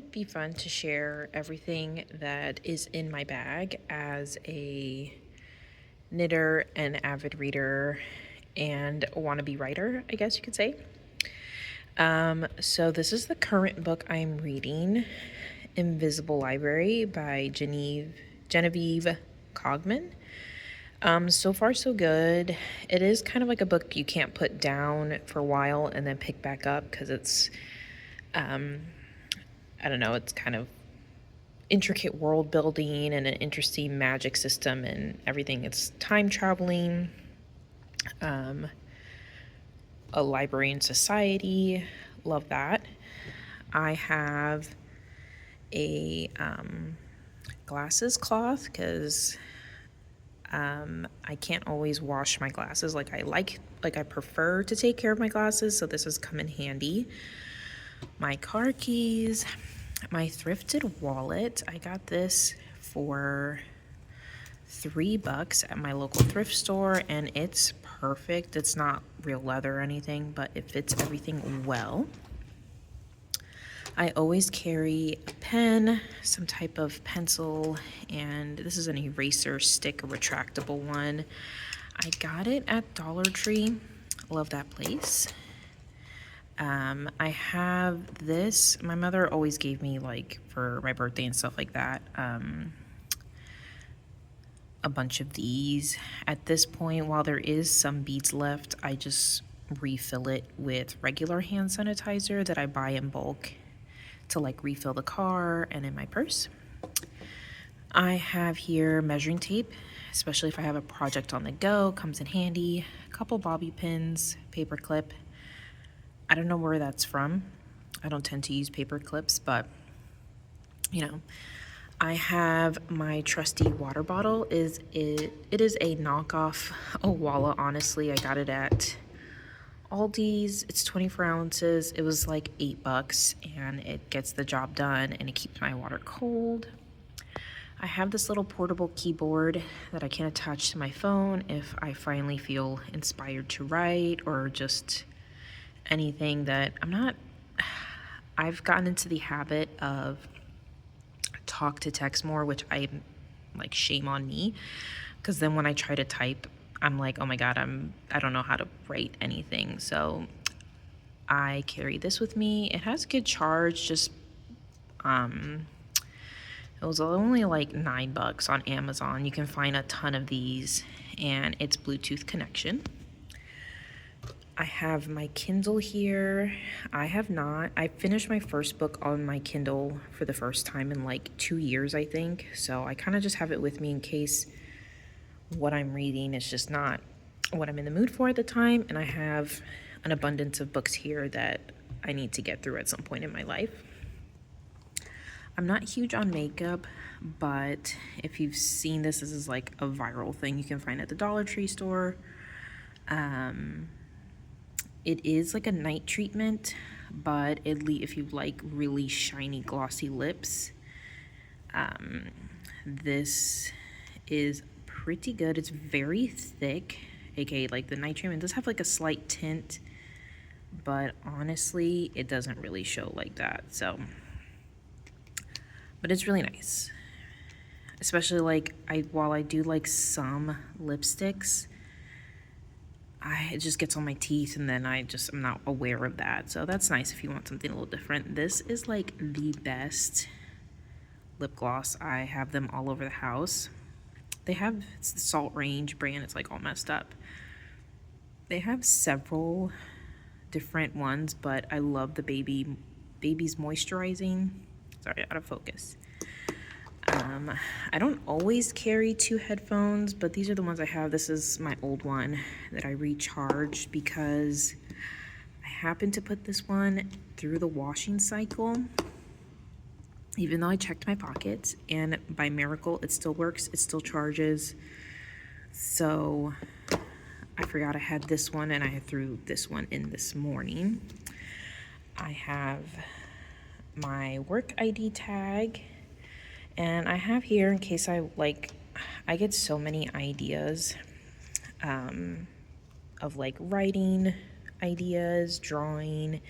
it'd be fun to share everything that is in my bag as a knitter, an avid reader, and a wannabe writer, I guess you could say. So this is the current book I'm reading, Invisible Library by Genevieve Cogman. So far so good. It is kind of like a book you can't put down for a while and then pick back up because it's, I don't know, it's kind of intricate world building and an interesting magic system and everything. It's time traveling, a library and society. Love that. I have a glasses cloth because I can't always wash my glasses like I prefer to take care of my glasses, so this has come in handy. My car keys, my thrifted wallet. I got this for $3 at my local thrift store, and it's perfect. It's not real leather or anything, but it fits everything well. I always carry a pen, some type of pencil, and this is an eraser stick, a retractable one. I got it at Dollar Tree. Love that place. I have this. My mother always gave me, like, for my birthday and stuff like that, a bunch of these. At this point, while there is some beads left, I just refill it with regular hand sanitizer that I buy in bulk to like refill the car and in my purse. I have here measuring tape, especially if I have a project on the go, comes in handy. A couple bobby pins, paper clip. I don't know where that's from. I don't tend to use paper clips, but you know. I have my trusty water bottle. It is a knockoff Owala, honestly. I got it at Aldi's. It's 24 ounces. It was like $8 and it gets the job done and it keeps my water cold. I have this little portable keyboard that I can attach to my phone if I finally feel inspired to write or just anything that I've gotten into the habit of talk to text more, which I like, shame on me, because then when I try to type, I'm like, oh my god, I don't know how to write anything. So I carry this with me. It has good charge. Just it was only like $9 on Amazon. You can find a ton of these, and it's Bluetooth connection. I have my Kindle here. I finished my first book on my Kindle for the first time in like 2 years, I think. So I kind of just have it with me in case what I'm reading is just not what I'm in the mood for at the time. And I have an abundance of books here that I need to get through at some point in my life. I'm not huge on makeup, but if you've seen this is like a viral thing you can find at the Dollar Tree store. It is like a night treatment, but if you like really shiny, glossy lips, this is pretty good. It's very thick, aka like the night treatment does have like a slight tint, but honestly, it doesn't really show like that. So, but it's really nice, especially like while I do like some lipsticks, it just gets on my teeth and then I'm not aware of that. So that's nice if you want something a little different. This is like the best lip gloss. I have them all over the house. It's the Salt Range brand. It's like all messed up. They have several different ones, but I love the Baby's Moisturizing. Sorry, out of focus. I don't always carry 2 headphones, but these are the ones I have. This is my old one that I recharged because I happened to put this one through the washing cycle, even though I checked my pockets, and by miracle, it still works. It still charges. So I forgot I had this one, and I threw this one in this morning. I have my work ID tag. And I have here, in case I get so many ideas of like writing ideas, drawing.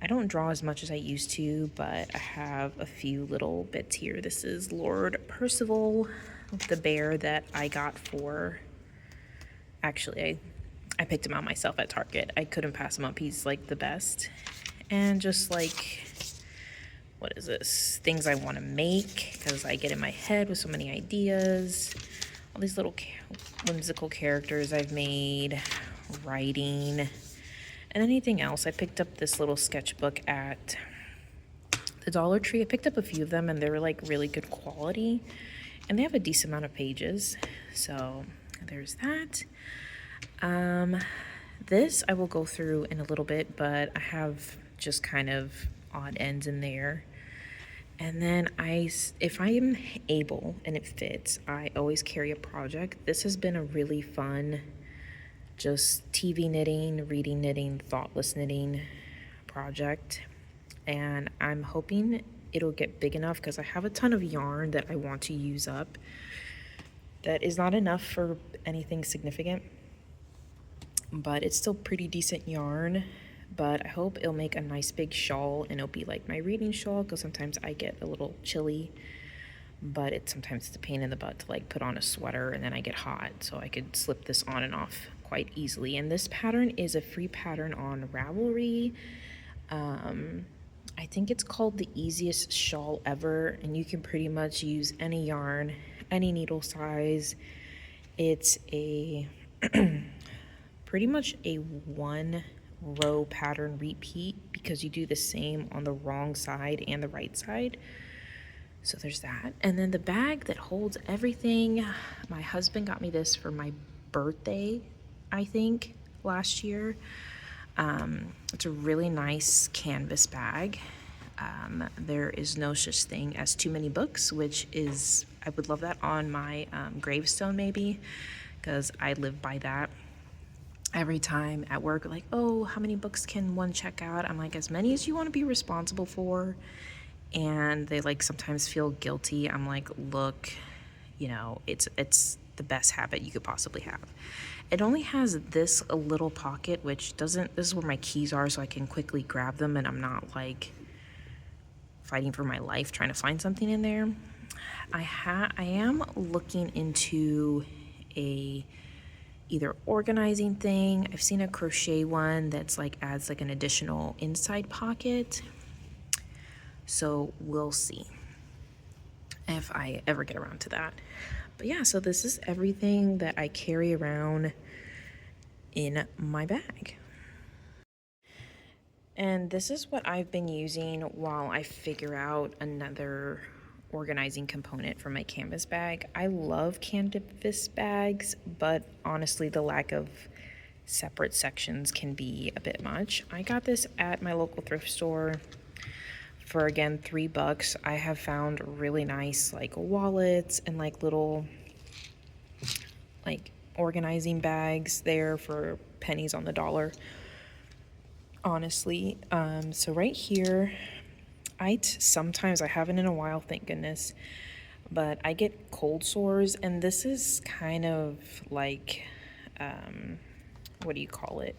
I don't draw as much as I used to, but I have a few little bits here. This is Lord Percival, the bear that I got for, actually, I picked him out myself at Target. I couldn't pass him up. He's like the best. And just like, what is this? Things I want to make, because I get in my head with so many ideas. All these little whimsical characters I've made, writing, and anything else. I picked up this little sketchbook at the Dollar Tree. I picked up a few of them and they were like really good quality and they have a decent amount of pages. So there's that. This I will go through in a little bit, but I have just kind of odd ends in there. And then if I am able and it fits, I always carry a project. This has been a really fun, just TV knitting, reading knitting, thoughtless knitting project. And I'm hoping it'll get big enough because I have a ton of yarn that I want to use up. That is not enough for anything significant, but it's still pretty decent yarn. But I hope it'll make a nice big shawl and it'll be like my reading shawl, because sometimes I get a little chilly, but sometimes it's a pain in the butt to like put on a sweater and then I get hot, so I could slip this on and off quite easily. And this pattern is a free pattern on Ravelry. I think it's called the Easiest Shawl Ever, and you can pretty much use any yarn, any needle size. It's a pretty much a one row pattern repeat, because you do the same on the wrong side and the right side. So there's that. And then the bag that holds everything, my husband got me this for my birthday, I think, last year. It's a really nice canvas bag. There is no such thing as too many books, which is, I would love that on my gravestone maybe, because I live by that. Every time at work, like, oh, how many books can one check out? I'm like, as many as you want to be responsible for. And they like sometimes feel guilty. I'm like, look, you know, it's the best habit you could possibly have. It only has this a little pocket, which doesn't, this is where my keys are, so I can quickly grab them and I'm not like fighting for my life trying to find something in there. I am looking into a either organizing thing. I've seen a crochet one that's like adds like an additional inside pocket. So we'll see if I ever get around to that. But yeah, so this is everything that I carry around in my bag. And this is what I've been using while I figure out another organizing component for my canvas bag. I love canvas bags, but honestly the lack of separate sections can be a bit much. I got this at my local thrift store for, again, $3. I have found really nice like wallets and like little like organizing bags there for pennies on the dollar, honestly. So right here, sometimes, I haven't in a while, thank goodness, but I get cold sores, and this is kind of like, what do you call it?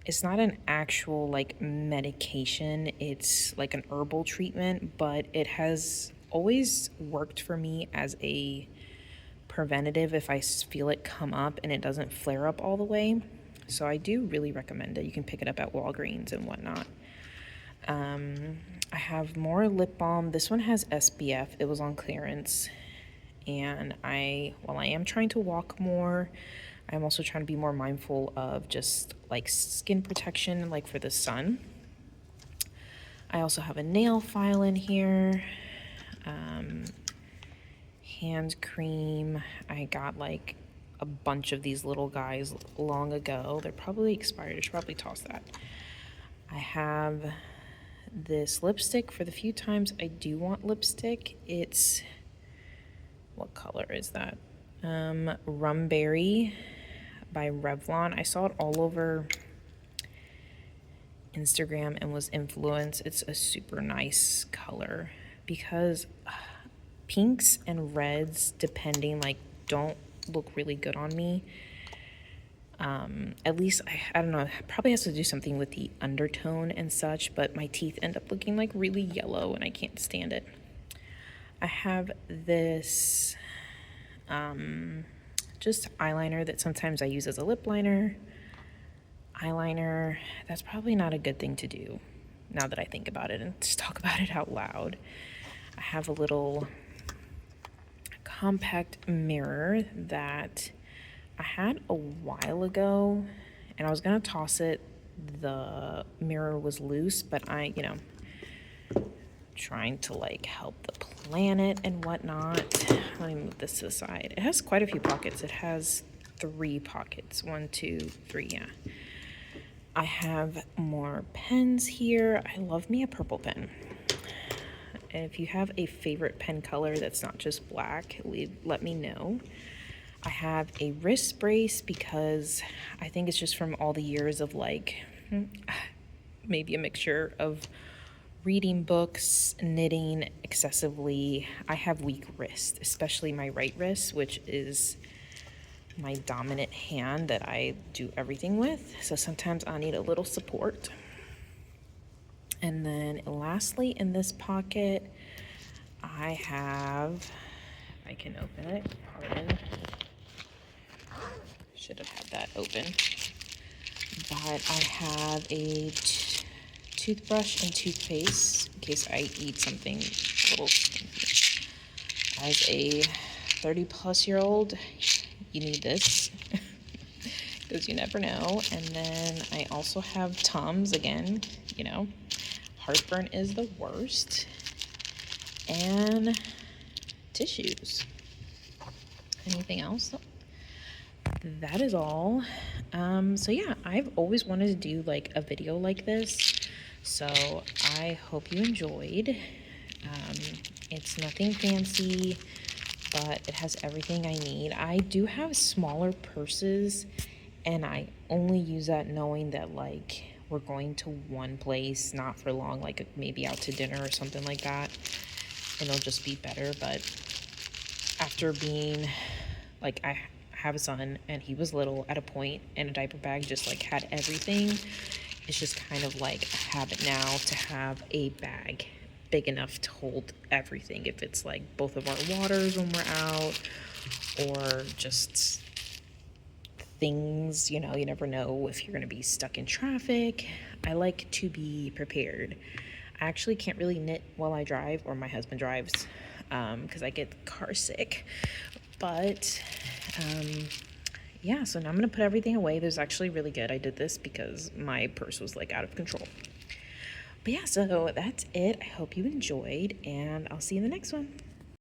It's not an actual like medication, it's like an herbal treatment, but it has always worked for me as a preventative if I feel it come up and it doesn't flare up all the way. So I do really recommend it. You can pick it up at Walgreens and whatnot. I have more lip balm. This one has SPF. It was on clearance. And while I am trying to walk more, I'm also trying to be more mindful of just like skin protection, like for the sun. I also have a nail file in here. Hand cream. I got like a bunch of these little guys long ago. They're probably expired. I should probably toss that. I have this lipstick for the few times I do want lipstick. It's, what color is that? Rumberry by Revlon. I saw it all over Instagram and was influenced. It's a super nice color because pinks and reds, depending, like don't look really good on me. At least, I don't know, probably has to do something with the undertone and such, but my teeth end up looking like really yellow and I can't stand it. I have this just eyeliner that sometimes I use as a lip liner. Eyeliner, that's probably not a good thing to do now that I think about it and just talk about it out loud. I have a little compact mirror that I had a while ago and I was gonna toss it. The mirror was loose, but trying to like help the planet and whatnot. Let me move this to the side. It has quite a few pockets. It has 3 pockets. 1, 2, 3, yeah. I have more pens here. I love me a purple pen. And if you have a favorite pen color that's not just black, let me know. I have a wrist brace because I think it's just from all the years of like maybe a mixture of reading books, knitting excessively. I have weak wrist, especially my right wrist, which is my dominant hand that I do everything with. So sometimes I need a little support. And then lastly, in this pocket, I have, I can open it, pardon. Should have had that open. But I have a toothbrush and toothpaste in case I eat something a little stinky. As a 30-plus-year-old, you need this because you never know. And then I also have Tums again, heartburn is the worst, and tissues. Anything else? That is all. So yeah, I've always wanted to do like a video like this, so I hope you enjoyed. It's nothing fancy, but it has everything I need. I do have smaller purses, and I only use that knowing that like we're going to one place, not for long, like maybe out to dinner or something like that, and it'll just be better. But after being like, I have a son and he was little at a point, and a diaper bag just like had everything. It's just kind of like a habit now to have a bag big enough to hold everything, if it's like both of our waters when we're out, or just things, you never know if you're going to be stuck in traffic. I like to be prepared. I actually can't really knit while I drive, or my husband drives, because I get car sick. But yeah, so now I'm going to put everything away. This is actually really good. I did this because my purse was like out of control. But yeah, so that's it. I hope you enjoyed, and I'll see you in the next one.